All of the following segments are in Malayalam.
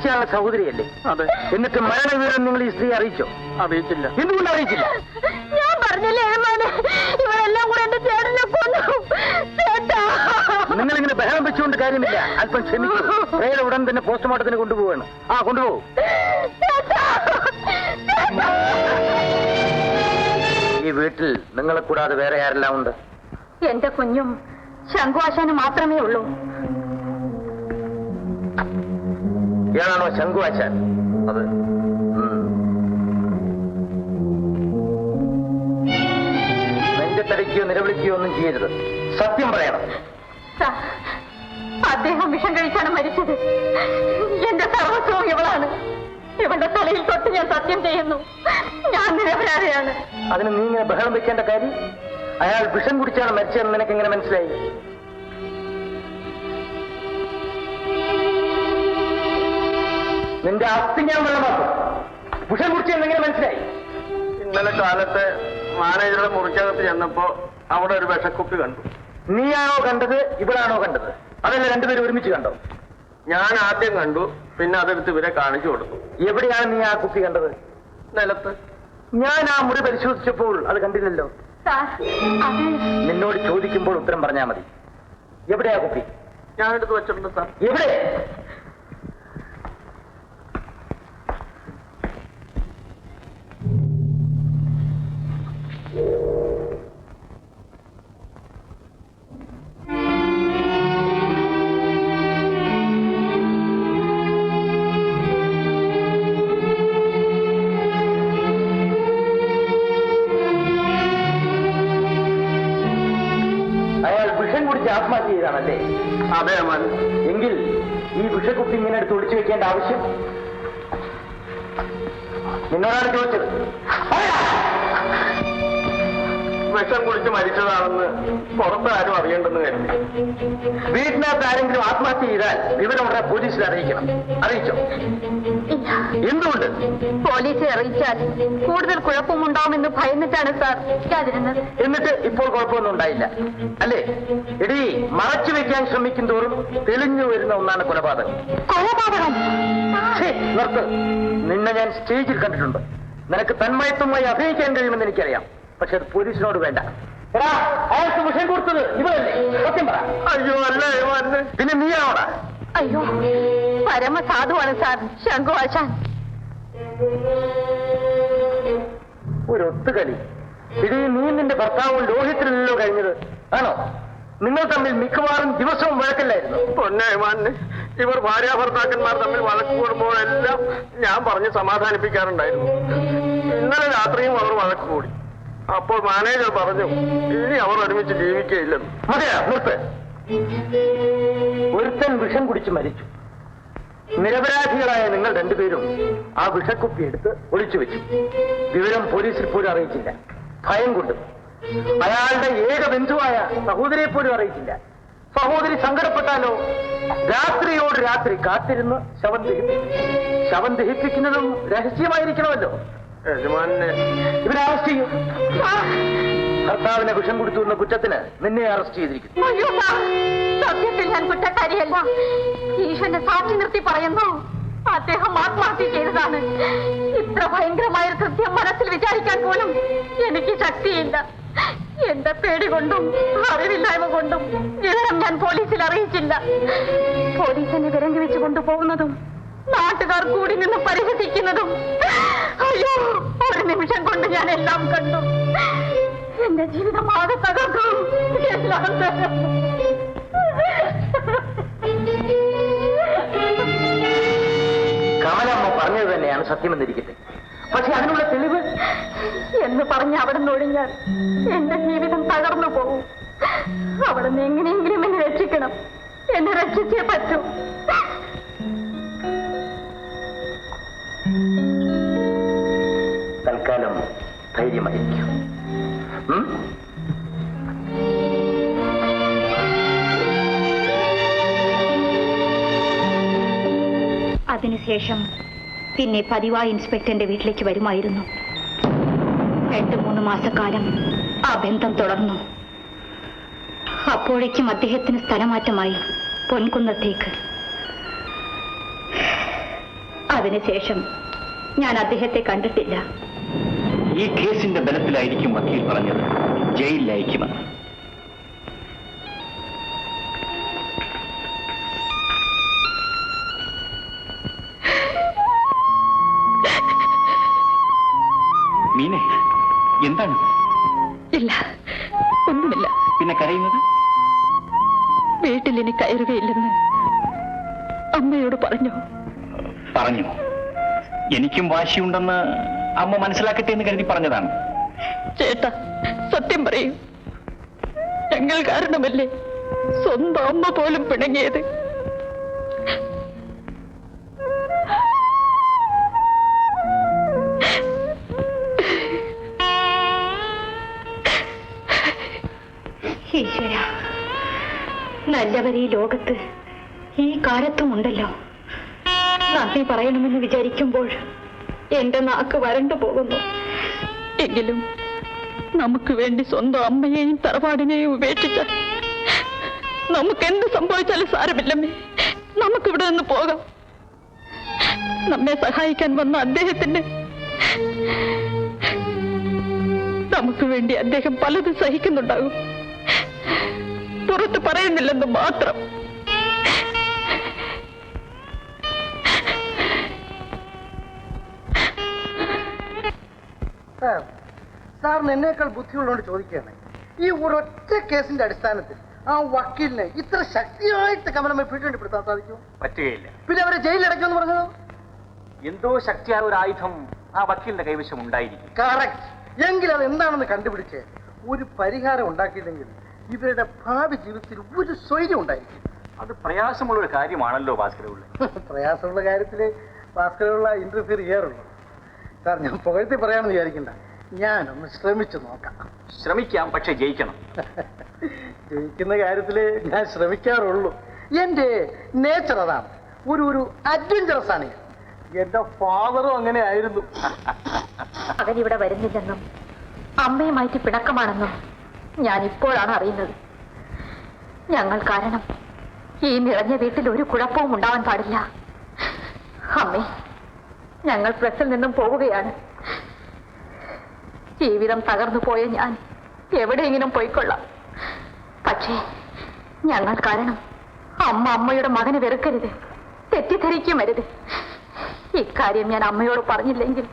മരിച്ചയാളുടെ സഹോദരിയല്ലേ? അതെ. എന്നിട്ട് മരണവിവരം നിങ്ങൾ ഈ സ്ത്രീ അറിയിച്ചോ? അറിയിച്ചില്ല. എന്തുകൊണ്ട് അറിയിച്ചില്ല? ഞാൻ പറഞ്ഞില്ലേ ഇവരെല്ലാം കൂടെ എന്റെ ചേട്ടനെ കൊന്നു. നിങ്ങളിങ്ങനെ ബഹളം വെച്ചുകൊണ്ട് കാര്യമില്ല. അല്പം ക്ഷമിക്കൂ. പ്രേത ഉടൻ തന്നെ പോസ്റ്റ്മോർട്ടത്തിന് കൊണ്ടുപോവാണ്. കൊണ്ടുപോകും. ഈ വീട്ടിൽ നിങ്ങളെ കൂടാതെ വേറെ ആരെല്ലാം ഉണ്ട്? എന്റെ കുഞ്ഞും ശങ്കുവാശാനും മാത്രമേ ഉള്ളൂ. ഇയാളാണോ ശങ്കുവാശാൻ? അത് നെഞ്ചത്തടിക്കുകയോ നിലവിളിക്കുകയോ ഒന്നും ചെയ്യരുത്. സത്യം പറയണം. അദ്ദേഹം വിഷം കഴിച്ചാണ് മരിച്ചത്. എന്റെ സർവസ്വവും ഇവളാണ്. ഇവളുടെ തലയിൽ തൊട്ട് ഞാൻ സത്യം ചെയ്യുന്നു. ഞാൻ നിരപരാധിയാണ്. അതിന് നീ ഇങ്ങനെ ബഹളം വെക്കേണ്ട കാര്യം? അയാൾ വിഷം കുടിച്ചാണ് മരിച്ചതെന്ന് നിനക്ക് എങ്ങനെ മനസ്സിലായി? നിന്റെ അസ്ഥി ഞാൻ വെള്ളമാക്കും. വിഷം കുടിച്ചെന്ന് എങ്ങനെ മനസ്സിലായി? ഇന്നലെ കാലത്ത് മാനേജറുടെ മുറിക്കകത്ത് ചെന്നപ്പോ അവിടെ ഒരു വിഷക്കുപ്പി കണ്ടു. നീയാണോ കണ്ടത്? ഇവളാണോ കണ്ടത്? അതല്ല രണ്ടുപേരും ഒരുമിച്ച് കണ്ടോ? ഞാൻ ആദ്യം കണ്ടു, പിന്നെ അതെടുത്ത് ഇവരെ കാണിച്ചു കൊടുത്തു. എവിടെയാണ് നീ ആ കുപ്പി കണ്ടത്? നിലത്ത്. ഞാൻ ആ മുറി പരിശോധിച്ചപ്പോൾ അത് കണ്ടില്ലല്ലോ. നിന്നോട് ചോദിക്കുമ്പോൾ ഉത്തരം പറഞ്ഞാൽ മതി. എവിടെയാ കുപ്പി? ഞാൻ എടുത്ത് വെച്ചിട്ടുണ്ട് സാർ. എവിടെ? ആത്മഹത്യ ചെയ്താണല്ലേ? അതെ അമ്മ. എങ്കിൽ ഈ വിഷക്കുപ്പി ഇങ്ങനെ എടുത്ത് ഒളിച്ചു വെക്കേണ്ട ആവശ്യം നിന്നോടാണ് ചോദിച്ചത്. വിഷം കുടിച്ച് മരിച്ചതാണെന്ന് പുറത്ത് ആരും അറിയേണ്ടെന്ന് കരുതി. വീട്ടിനകത്ത് ആരെങ്കിലും ആത്മഹത്യ ചെയ്താൽ വിവരം ഉടനെ പോലീസിൽ അറിയിക്കണം. അറിയിച്ചോ? എന്തുകൊണ്ട്? പോലീസിൽ അറിയിച്ചാൽ കൂടുതൽ കുഴപ്പമുണ്ടാവുമെന്ന് ഭയന്നിട്ടാണ് സാർ അതിരുന്നത്. എന്നിട്ട് ഇപ്പോൾ കുഴപ്പമൊന്നും ഉണ്ടായില്ല അല്ലേ? എടീ, മറച്ചു വെക്കാൻ ശ്രമിക്കും തോറും തെളിഞ്ഞു വരുന്ന ഒന്നാണ് കൊലപാതകം. കൊലപാതകം? നിർത്ത്. നിന്നെ ഞാൻ സ്റ്റേജിൽ കണ്ടിട്ടുണ്ട്. നിനക്ക് തന്മയത്വമായി അഭിനയിക്കാൻ കഴിയുമെന്ന് എനിക്കറിയാം. പക്ഷെ അത് പോലീസിനോട് വേണ്ട. അയാൾക്ക് വിഷം കൊടുത്തത് ഇവരല്ലേ? സത്യം പറ. അയ്യോ അല്ല. പിന്നെ നീയാണോടാ? അയ്യോ, പരമസാധുവാണ് സാർ ശങ്കുവാശാൻ. ഒരു ഒത്തുകളി. ഇടീ, നീ നിന്റെ ഭർത്താവും ലോഹിത്തിലല്ലോ കഴിഞ്ഞത്, ആണോ? നിങ്ങൾ തമ്മിൽ മിക്കവാറും ദിവസവും വഴക്കല്ലായിരുന്നു? പൊന്നേമാന്, ഇവർ ഭാര്യാഭർത്താക്കന്മാർ തമ്മിൽ വഴക്ക് കൂടുമ്പോഴെല്ലാം ഞാൻ പറഞ്ഞ് സമാധാനിപ്പിക്കാറുണ്ടായിരുന്നു. ഇന്നലെ രാത്രിയും അവർ വഴക്ക് കൂടി. അപ്പോൾ മാനേജർ പറഞ്ഞു ഇനി അവർ ഒരുമിച്ച് ജീവിക്കുകയില്ലെന്ന്. മതിയാ, നിർത്ത്. ഒരുത്തൻ വിഷം കുടിച്ച് മരിച്ചു. നിരപരാധികളായ നിങ്ങൾ രണ്ടുപേരും ആ വിഷക്കുപ്പി എടുത്ത് ഒളിച്ചു വെച്ചു. വിവരം പോലീസിൽ പോലും അറിയിച്ചില്ല. ഭയം കൊണ്ട് അയാളുടെ ഏക ബന്ധുവായ സഹോദരിയെ പോലും അറിയിച്ചില്ല. സഹോദരി സങ്കടപ്പെട്ടാലോ രാത്രിയോട് രാത്രി കാത്തിരുന്ന് ശവം ദഹിപ്പിക്കും. ശവം ദഹിപ്പിക്കുന്നതും രഹസ്യമായിരിക്കണമല്ലോ. യജമാനെ ഇവരെ അറസ്റ്റ് ചെയ്യും. ഭർത്താവിനെ വിഷം കൊടുത്തു എന്ന കുറ്റത്തിന് നിന്നെ അറസ്റ്റ് ചെയ്തിരിക്കുന്നു. സത്യത്തിൽ ഞാൻ കുറ്റക്കാരിയല്ല. ഈശ്വരനെ സാക്ഷി നിർത്തി പറയുന്നു, അദ്ദേഹം ആത്മഹത്യ ചെയ്തതാണ്. ഇത്ര ഭയങ്കരമായ കൃത്യം മനസ്സിൽ വിചാരിക്കാൻ പോലും എനിക്ക് ശക്തിയില്ല. എന്റെ പേടി കൊണ്ടും അറിവില്ലായ്മ കൊണ്ടും വിവരം ഞാൻ പോലീസിൽ അറിയിച്ചില്ല. പോലീസിനെ വിരങ്ങി വെച്ച് കൊണ്ടുപോകുന്നതും നാട്ടുകാർ കൂടി നിന്ന് പരിഹസിക്കുന്നതും, അയ്യോ, ഒരു നിമിഷം കൊണ്ട് ഞാൻ എല്ലാം കണ്ടു. എന്റെ ജീവിതം ആകെ തകർന്നു. എല്ലാം തകർന്നു. കമലമ്മ പറഞ്ഞത് തന്നെയാണ് സത്യമെന്നിരിക്കട്ടെ. പക്ഷെ അതിനുള്ള തെളിവ് എന്ന് പറഞ്ഞ് അവിടുന്ന് ഒഴിഞ്ഞാൽ എന്റെ ജീവിതം തകർന്നു പോകും. അവിടുന്ന് എങ്ങനെയെങ്കിലും എന്നെ രക്ഷിക്കണം. എന്നെ രക്ഷിച്ചേ പറ്റൂ. തൽക്കാലം ധൈര്യമായിരിക്കും. അതിനുശേഷം പിന്നെ പതിവായി ഇൻസ്പെക്ടറിന്റെ വീട്ടിലേക്ക് വരുമായിരുന്നു. 2-3 മാസക്കാലം ആ ബന്ധം തുടർന്നു. അപ്പോഴേക്കും അദ്ദേഹത്തിന് സ്ഥലമാറ്റമായി പൊൻകുന്നത്തേക്ക്. അതിനുശേഷം ഞാൻ അദ്ദേഹത്തെ കണ്ടിട്ടില്ല. ഈ കേസിന്റെ ബലത്തിലായിരിക്കും വക്കീൽ പറഞ്ഞത് ജയിലിലയക്കുമെന്ന്. മീനെ, എന്താണ്? ഇല്ല, ഒന്നുമില്ല. പിന്നെ കരയുന്നത്? വീട്ടിൽ ഇനി കയറുകയില്ലെന്ന് അമ്മയോട് പറഞ്ഞു. പറഞ്ഞു. എനിക്കും വാശിയുണ്ടെന്ന് അമ്മ മനസ്സിലാക്കട്ടെ എന്ന് കരുതി പറഞ്ഞതാണ്. ചേട്ടാ, സത്യം പറയൂ. ഞങ്ങൾ കാരണമല്ലേ സ്വന്തം അമ്മ പോലും പിണങ്ങിയത്? ഈശ്വര, നല്ലവർ ഈ ലോകത്ത് ഈ കാലത്തുമുണ്ടല്ലോ. നന്ദി പറയണമെന്ന് വിചാരിക്കുമ്പോൾ എന്റെ നാക്ക് വരണ്ടു പോകുന്നു. എങ്കിലും നമുക്ക് വേണ്ടി സ്വന്തം അമ്മയെയും തറവാടിനെയും ഉപേക്ഷിച്ച നമുക്ക് എന്ത് സംഭവിച്ചാലും സാരമില്ലമ്മേ. നമുക്കിവിടെ നിന്ന് പോകാം. നമ്മെ സഹായിക്കാൻ വന്ന അദ്ദേഹത്തിന് നമുക്ക് വേണ്ടി അദ്ദേഹം പലതും സഹിക്കുന്നുണ്ടാകും. പുറത്ത് പറയുന്നില്ലെന്ന് മാത്രം. സാറിന് എന്നേക്കാൾ ബുദ്ധിയുള്ളതുകൊണ്ട് ചോദിക്കുകയാണ്, ഈ ഒരൊറ്റ കേസിന്റെ അടിസ്ഥാനത്തിൽ ആ വക്കീലിനെ ഇത്ര ശക്തിയായിട്ട് കമലമ്മ ഭീഷണിപ്പെടുത്താൻ സാധിക്കും? പറ്റുകയില്ല. പിന്നെ അവരെ ജയിലിലടയ്ക്കുമെന്ന് പറഞ്ഞത്? എന്തോ ശക്തിയായ ഒരു ആയുധം ആ വക്കീലിന്റെ കൈവശം ഉണ്ടായിരിക്കും. കറക്റ്റ്. എങ്കിൽ അത് എന്താണെന്ന് കണ്ടുപിടിച്ച് ഒരു പരിഹാരം ഉണ്ടാക്കിയില്ലെങ്കിൽ ഇവരുടെ ഭാവി ജീവിതത്തിൽ ഒരു സ്വൈര്യം ഉണ്ടായിരിക്കും. അത് പ്രയാസമുള്ള ഒരു കാര്യമാണല്ലോ ഭാസ്കരപിള്ള. പ്രയാസമുള്ള കാര്യത്തില് ഭാസ്കരപിള്ള ഇന്റർഫിയർ ചെയ്യാറുള്ളൂ. സാർ, ഞാൻ പുകഴ്ത്തി പറയാമെന്ന് വിചാരിക്കണ്ട, ഞാനൊന്ന് ശ്രമിച്ചു നോക്കാം. ശ്രമിക്കാം, പക്ഷെ ജയിക്കണം. ജയിക്കുന്ന കാര്യത്തില് ഞാൻ ശ്രമിക്കാറുള്ളൂ. എന്റെ നേച്ചർ അതാണ്. ഒരു അഡ്വഞ്ചറസ് ആണ് ഞാൻ. എന്റെ ഫാദറും അങ്ങനെ ആയിരുന്നു. അവനിവിടെ വരുന്നില്ലെന്നും അമ്മയുമായിട്ട് പിണക്കമാണെന്നും ഞാൻ ഇപ്പോഴാണ് അറിയുന്നത്. ഞങ്ങൾ കാരണം ഈ നിറഞ്ഞ വീട്ടിൽ ഒരു കുഴപ്പവും ഉണ്ടാവാൻ പാടില്ല. അമ്മേ, ഞങ്ങൾ പ്രസിൽ നിന്നും പോവുകയാണ്. ജീവിതം തകർന്നു പോയ ഞാൻ എവിടെയെങ്കിലും പോയിക്കൊള്ളാം. പക്ഷേ ഞങ്ങൾ കാരണം അമ്മയുടെ മകനെ വെറുക്കരുത്, തെറ്റിദ്ധരിക്കുമരുത്. ഇക്കാര്യം ഞാൻ അമ്മയോട് പറഞ്ഞില്ലെങ്കിൽ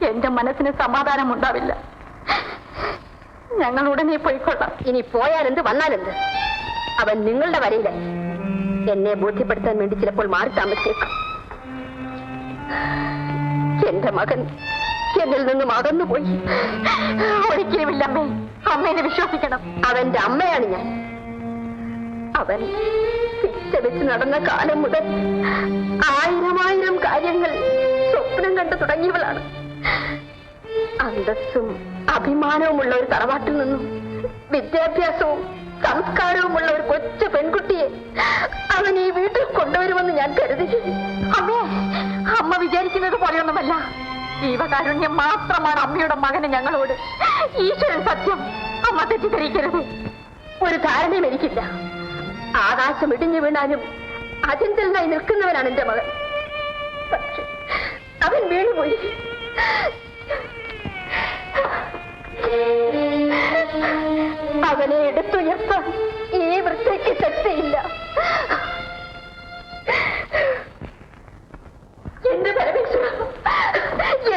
എന്റെ മനസ്സിന് സമാധാനം ഉണ്ടാവില്ല. ഞങ്ങൾ ഉടനെ പോയിക്കൊള്ളാം. ഇനി പോയാലെന്ത് വന്നാലെന്ത്, അവൻ നിങ്ങളുടെ വരയില്ല. എന്നെ ബോധ്യപ്പെടുത്താൻ വേണ്ടി ചിലപ്പോൾ മാറി താമസിച്ചേക്കും. എന്റെ മകൻ എന്നിൽ നിന്നും അകന്നുപോയി. ഒരിക്കലുമില്ല അമ്മേ, അമ്മേനെ വിശ്വസിക്കണം. അവന്റെ അമ്മയാണ് ഞാൻ. അവൻ പിച്ച വെച്ച് നടന്ന കാലം മുതൽ ആയിരം കാര്യങ്ങൾ സ്വപ്നം കണ്ടു തുടങ്ങിയവളാണ്. അന്തസ്സും അഭിമാനവുമുള്ള ഒരു തറവാട്ടിൽ നിന്നും വിദ്യാഭ്യാസവും സംസ്കാരവുമുള്ള ഒരു കൊച്ചു പെൺകുട്ടിയെ അവൻ ഈ വീട്ടിൽ കൊണ്ടുവരുമെന്ന് ഞാൻ കരുതി. അമ്മേ, അമ്മ വിചാരിക്കുന്നത് പോലെയൊന്നുമല്ല. ജീവകാരുണ്യം മാത്രമാണ് അമ്മയുടെ മകന് ഞങ്ങളോട്. ഈശ്വരൻ സത്യം, അമ്മ തെറ്റിദ്ധരിക്കരുത്. ഒരു ധാരണയും എനിക്കില്ല. ആകാശം ഇടിഞ്ഞു വീണാലും അചഞ്ചലനായി നിൽക്കുന്നവനാണ് എന്റെ മകൻ. പക്ഷെ അവൻ വീണുപോയി. അവനെ എടുത്തുയർത്താൻ ഈ വൃത്തിക്ക് ശക്തിയില്ല. എന്റെ പരമേശ്വര,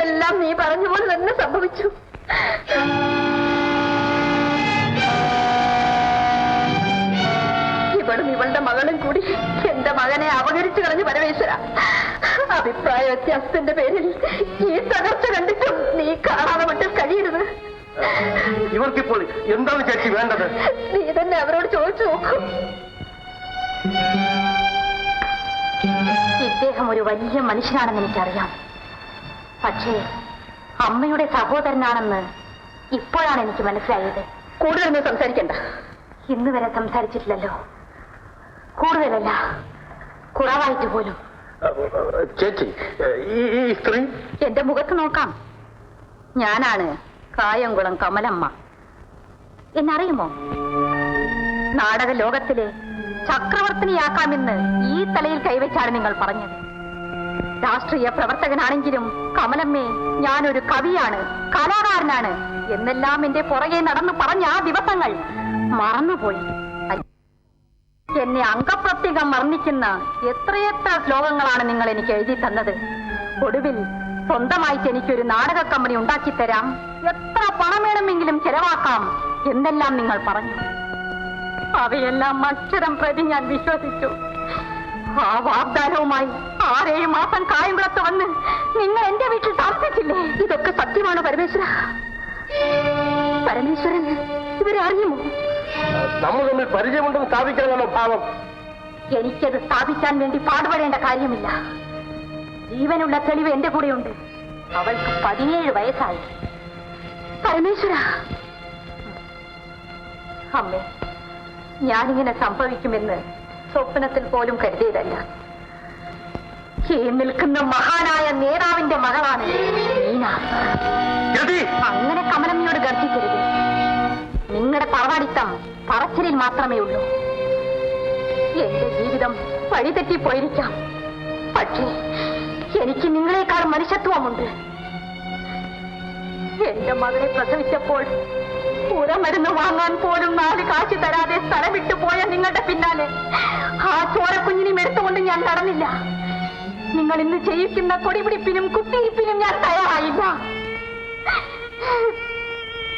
എല്ലാം നീ പറഞ്ഞ പോലെ തന്നെ സംഭവിച്ചു. ഇവളും ഇവളുടെ മകളും കൂടി എന്റെ മകനെ അപകരിച്ചു കളഞ്ഞു പരമേശ്വര. അഭിപ്രായ വ്യത്യാസത്തിന്റെ പേരിൽ ഈ തകർച്ച കണ്ടിട്ടും നീ കാണാതെ മട്ടിൽ കഴിയരുത്. ഇവർക്കിപ്പോൾ എന്താണ് ചേച്ചി വേണ്ടത്? നീ തന്നെ അവരോട് ചോദിച്ചു നോക്കൂ. ഇദ്ദേഹം ഒരു വലിയ മനുഷ്യനാണെന്ന് എനിക്കറിയാം. പക്ഷേ അമ്മയുടെ സഹോദരനാണെന്ന് ഇപ്പോഴാണ് എനിക്ക് മനസ്സിലായത്. കൂടുതലൊന്നും സംസാരിക്കണ്ട. ഇന്ന് വരെ സംസാരിച്ചിട്ടില്ലല്ലോ. കൂടുതലല്ല, കുറവായിട്ട് പോലും. ചേച്ചി, ഈ സ്ത്രീ എന്റെ മുഖത്ത് നോക്കാം. ഞാനാണ് കായംകുളം കമലമ്മ. എന്നറിയുമോ? നാടക ലോകത്തിലെ ചക്രവർത്തിനിയാക്കാമെന്ന് ഈ തലയിൽ കൈവച്ചാണ് നിങ്ങൾ പറഞ്ഞത്. രാഷ്ട്രീയ പ്രവർത്തകനാണെങ്കിലും കമലമ്മേ, ഞാനൊരു കവിയാണ്, കലാകാരനാണ് എന്നെല്ലാം എന്റെ പുറകെ നടന്നു പറഞ്ഞ ആ ദിവസങ്ങൾ മറന്നുപോയി. എന്നെ അംഗപ്രത്യേകം വർണ്ണിക്കുന്ന എത്രയെത്ര ശ്ലോകങ്ങളാണ് നിങ്ങൾ എനിക്ക് എഴുതി തന്നത്. ഒടുവിൽ സ്വന്തമായിട്ട് എനിക്കൊരു നാടക കമ്പനി ഉണ്ടാക്കിത്തരാം, എത്ര പണം വേണമെങ്കിലും ചെലവാക്കാം എന്നെല്ലാം നിങ്ങൾ പറഞ്ഞു. അവയെല്ലാം അക്ഷരം പ്രതി ഞാൻ വിശ്വസിച്ചു. ആ വാഗ്ദാനവുമായി 6-7 മാസം കായംകുളത്ത് വന്ന് നിങ്ങൾ എന്റെ വീട്ടിൽ താമസിച്ചില്ലേ? ഇതൊക്കെ സത്യമാണോ പരമേശ്വര? പരമേശ്വരൻ ഇവരെ അറിയുമോ? നമ്മൾ തമ്മിൽ പരിചയമുണ്ടെന്ന് സ്ഥാപിക്കണമെന്നോ ഭാവം? എനിക്കത് സ്ഥാപിക്കാൻ വേണ്ടി പാടുപെടേണ്ട കാര്യമില്ല. ജീവനുള്ള തെളിവ് എന്റെ കൂടെയുണ്ട്. അവൾക്ക് 17 വയസ്സായി. പരമേശ്വര, അമ്മേ, ഞാനിങ്ങനെ സംഭവിക്കുമെന്ന് സ്വപ്നത്തിൽ പോലും കരുതിയതല്ല. ഈ നിൽക്കുന്ന മഹാനായ നേതാവിന്റെ മകളാണ് മീന. അങ്ങനെ കമലമ്മയോട് ഗർജിക്കരുത്. നിങ്ങളുടെ പറവാടിത്തം പറച്ചിലിൽ മാത്രമേ ഉള്ളൂ. എന്റെ ജീവിതം വഴിതെറ്റിപ്പോയിരിക്കാം, പക്ഷേ എനിക്ക് നിങ്ങളെക്കാൾ മനുഷ്യത്വമുണ്ട്. എന്റെ മകളെ പ്രസവിച്ചപ്പോൾ ഉരമരുന്ന് വാങ്ങാൻ പോലും 4 കാശ് തരാതെ സ്ഥലം വിട്ടു പോയ നിങ്ങളുടെ പിന്നാലെ ആ ചോരക്കുഞ്ഞിനെയും എടുത്തുകൊണ്ട് ഞാൻ നടന്നില്ല. നിങ്ങൾ ഇന്ന് ചെയ്യിക്കുന്ന കൊടിപിടിപ്പിനും കുത്തിയിരിപ്പിനും ഞാൻ തയ്യാറായില്ല.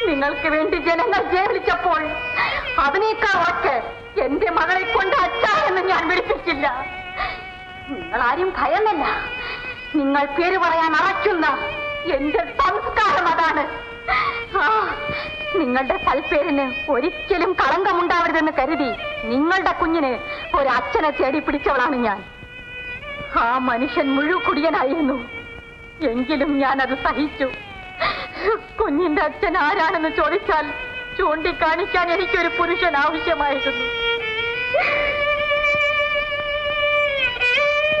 നിങ്ങൾക്ക് വേണ്ടി ജനങ്ങൾ ജയിലിച്ചപ്പോൾ അതിനേക്കാൾ ഉറക്കെ എന്റെ മകളെ കൊണ്ട് അച്ഛ എന്ന് ഞാൻ വിളിപ്പിച്ചില്ല. നിങ്ങൾ ആരും ഭയന്നല്ല. നിങ്ങൾ പേര് പറയാൻ അറയ്ക്കുന്ന എന്റെ സംസ്കാരം അതാണ്. നിങ്ങളുടെ സൽപ്പേരിന് ഒരിക്കലും കളങ്കമുണ്ടാവരുതെന്ന് കരുതി നിങ്ങളുടെ കുഞ്ഞിന് ഒരച്ഛനെ തേടി പിടിച്ചവളാണ് ഞാൻ. ആ മനുഷ്യൻ മുഴുക്കുടിയനായിരുന്നു, എങ്കിലും ഞാൻ അത് സഹിച്ചു. കുഞ്ഞിന്റെ അച്ഛൻ ആരാണെന്ന് ചോദിച്ചാൽ ചൂണ്ടിക്കാണിക്കാൻ എനിക്കൊരു പുരുഷൻ ആവശ്യമായിരുന്നു.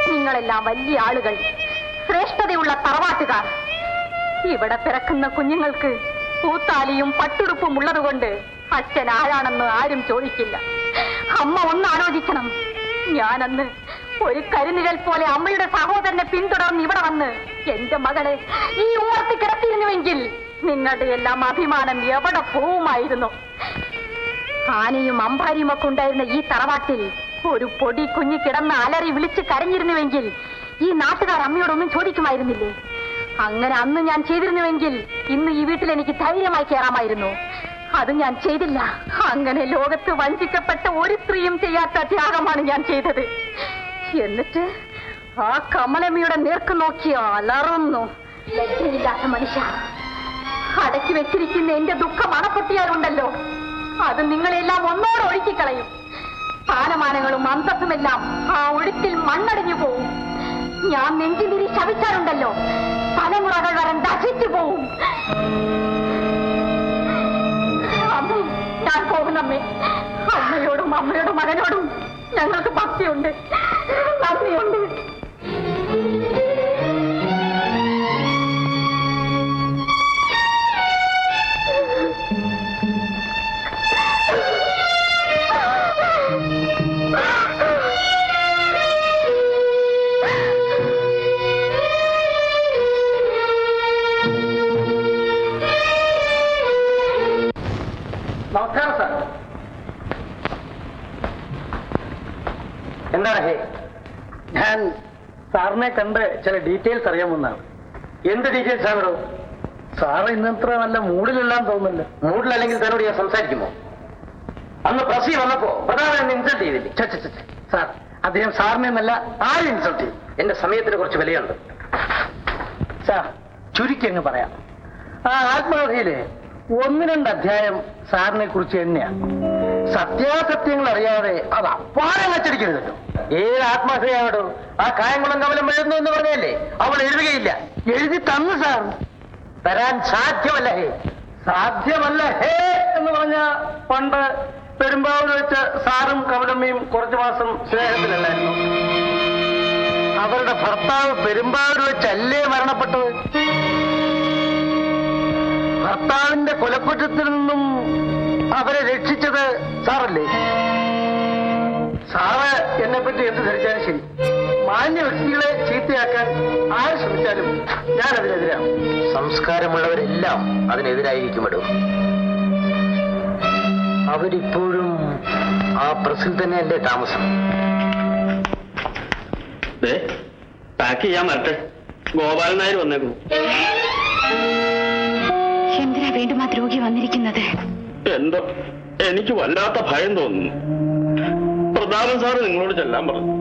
നിങ്ങളെല്ലാം വലിയ ആളുകൾ, ശ്രേഷ്ഠതയുള്ള തറവാട്ടുകാർ. ഇവിടെ പിറക്കുന്ന കുഞ്ഞുങ്ങൾക്ക് പൂത്താലിയും പട്ടുടുപ്പും ഉള്ളതുകൊണ്ട് അച്ഛൻ ആരാണെന്ന് ആരും ചോദിക്കില്ല. അമ്മ ഒന്ന് ആലോചിക്കണം. ഞാനന്ന് ഒരു കരിനിഴൽ പോലെ അമ്മയുടെ സഹോദരനെ പിന്തുടർന്ന് ഇവിടെ വന്ന് എന്റെ മകളെ ഈ ഉമ്മർത്തി കിടത്തിയിരുന്നുവെങ്കിൽ നിങ്ങളുടെ എല്ലാം അഭിമാനം എവിടെ പോവുമായിരുന്നു? ആനയും അമ്പാരിയും ഒക്കെ ഉണ്ടായിരുന്ന ഈ തറവാട്ടിൽ ഒരു പൊടി കുഞ്ഞ് കിടന്ന് അലറി വിളിച്ച് കരഞ്ഞിരുന്നുവെങ്കിൽ ഈ നാട്ടുകാർ അമ്മയോടൊന്നും ചോദിക്കുമായിരുന്നില്ലേ? അങ്ങനെ അന്ന് ഞാൻ ചെയ്തിരുന്നുവെങ്കിൽ ഇന്ന് ഈ വീട്ടിൽ എനിക്ക് ധൈര്യമായി കയറാമായിരുന്നു. അത് ഞാൻ ചെയ്തില്ല. അങ്ങനെ ലോകത്ത് വഞ്ചിക്കപ്പെട്ട ഒരു സ്ത്രീയും ചെയ്യാത്ത ത്യാഗമാണ് ഞാൻ ചെയ്തത്. എന്നിട്ട് ആ കമലമ്മയുടെ നേർക്ക് നോക്കി അലറുന്നു. ലജ്ജയില്ലാത്ത മനുഷ്യ, അടക്കി വെച്ചിരിക്കുന്ന എന്റെ ദുഃഖം അണപ്പൊട്ടിയാലുണ്ടല്ലോ, അത് നിങ്ങളെല്ലാം ഒന്നോടെ ഒഴുക്കിക്കളയും. സ്ഥാനമാനങ്ങളും അന്തസ്സുമെല്ലാം ആ ഒഴുക്കിൽ മണ്ണടിഞ്ഞു പോവും. ഞാൻ നെഞ്ചിലിരി ശവിച്ചാലുണ്ടല്ലോ, തലമുറകൾ വരെ നശിച്ചു പോവും. അമ്മേ, ഞാൻ പോകുന്നമ്മേ. അമ്മയോടും അമ്മയുടെ മകനോടും ഞങ്ങൾക്ക് ഭക്തിയുണ്ട്, നന്ദിയുണ്ട്. നമസ്കാരം സാർ. എന്താണ് ഹേ? ഞാൻ സാറിനെ കണ്ട് ചില ഡീറ്റെയിൽസ് അറിയാമെന്നാണ്. എന്ത് ഡീറ്റെയിൽസ് ആണോ? സാറ് ഇന്നത്ര നല്ല മൂഡിലെല്ലാം തോന്നുന്നില്ല. മൂഡിലല്ലെങ്കിൽ തന്നോട് ഞാൻ സംസാരിക്കുമോ? അന്ന് പ്രസി വന്നപ്പോ പ്രധാനം ഇൻസൾട്ട് ചെയ്തില്ലേ? സാർ, അദ്ദേഹം സാറിനെ എന്നല്ല ആരും ഇൻസൾട്ട് ചെയ്യും. എന്റെ സമയത്തിന് കുറച്ച് വിലയുണ്ട് സാർ. ചുരുക്കി അങ്ങ് പറയാം. ആ ആത്മകഥയില് 1-2 അധ്യായം സാറിനെ കുറിച്ച് തന്നെയാണ്. സത്യാസത്യങ്ങൾ അറിയാതെ അത് അപ്പാടെ അച്ചടിക്കരുതല്ലോ. ഏത് ആത്മകഥയാവടോ? ആ കായംകുളം കമലം എഴുതുന്നു എന്ന് പറഞ്ഞല്ലേ? അവൾ എഴുതുകയില്ല. എഴുതി തന്നു സാർ. തരാൻ സാധ്യമല്ല ഹേ. സാധ്യമല്ല ഹേ എന്ന് പറഞ്ഞ പണ്ട് പെരുമ്പാവൂർ വെച്ച് സാറും കമലമ്മയും കുറച്ചു മാസം സ്നേഹത്തിലല്ലായിരുന്നു. അവരുടെ ഭർത്താവ് പെരുമ്പാവൂർ വെച്ചല്ലേ മരണപ്പെട്ടത്? ഭർത്താവിന്റെ കൊലക്കുറ്റത്തിൽ നിന്നും അവരെ രക്ഷിച്ചത് സാറല്ലേ? സാറ് എന്നെ പറ്റി എന്ത് ധരിച്ചാലും ശരി, മാന്യ വ്യക്തികളെ ചീത്തയാക്കാൻ ആര് ശ്രമിച്ചാലും ഞാൻ അതിനെതിരാണ്. സംസ്കാരമുള്ളവരെല്ലാം അതിനെതിരായിരിക്കുമല്ലോ. അവരിപ്പോഴും ആ പ്രസിൽ തന്നെയല്ലേ താമസം? പാക്ക് ചെയ്യാൻ വരട്ടെ, ഗോപാലൻ നായർ വന്നേക്കും. എന്തിനാ വീണ്ടും ആ ദ്രോഹി വന്നിരിക്കുന്നത്? എന്തോ എനിക്ക് വല്ലാത്ത ഭയം തോന്നുന്നു. പ്രതാപൻ സാറ് നിങ്ങളോട് ചെല്ലാൻ പറഞ്ഞു.